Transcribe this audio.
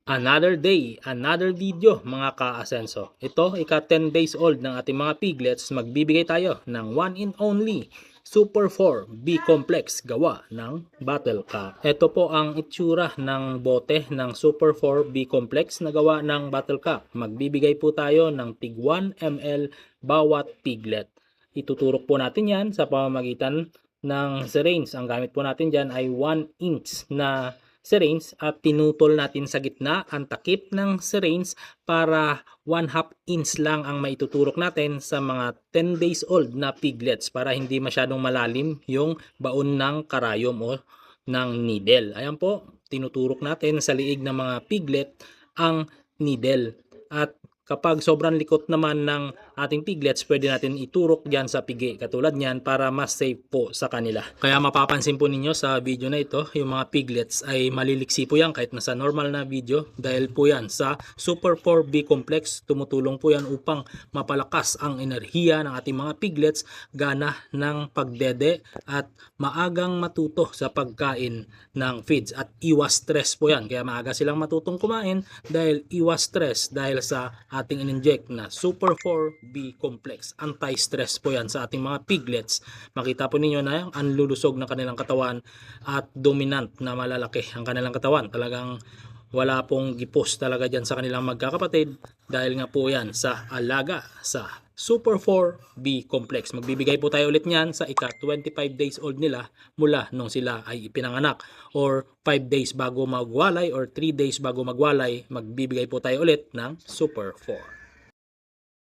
Another day, another video mga ka-asenso. Ito, ika 10 days old ng ating mga piglets, magbibigay tayo ng one and only Super 4 B Complex gawa ng Battle Cup. Ito po ang itsura ng bote ng Super 4 B Complex na gawa ng Battle Cup. Magbibigay po tayo ng tig 1 ml bawat piglet. Ituturok po natin yan sa pamamagitan ng syringe. Ang gamit po natin dyan ay 1 inch na syringe at tinutol natin sa gitna ang takip ng syringe para 1/2 inch lang ang maituturok natin sa mga 10 days old na piglets para hindi masyadong malalim yung baon ng karayom o ng needle. Ayan po, tinuturok natin sa liig ng mga piglet ang needle. At kapag sobrang likot naman ng ating piglets, pwede natin iturok dyan sa pigi katulad nyan para mas safe po sa kanila. Kaya mapapansin po ninyo sa video na ito, yung mga piglets ay maliliksi po yan kahit nasa normal na video dahil po yan sa Super 4B Complex. Tumutulong po yan upang mapalakas ang enerhiya ng ating mga piglets, gana ng pagdede at maagang matuto sa pagkain ng feeds at iwas stress po yan. Kaya maaga silang matutong kumain dahil iwas stress dahil sa ating in-inject na Super 4B Complex. Anti-stress po yan sa ating mga piglets. Makita po ninyo na ang lulusog ng kanilang katawan at dominant na malalaki ang kanilang katawan. Talagang wala pong gipos talaga dyan sa kanilang magkakapatid dahil nga po yan sa alaga sa Super 4B Complex. Magbibigay po tayo ulit niyan sa ika 25 days old nila mula nung sila ay ipinanganak, or 5 days bago magwalay or 3 days bago magwalay, magbibigay po tayo ulit ng Super 4.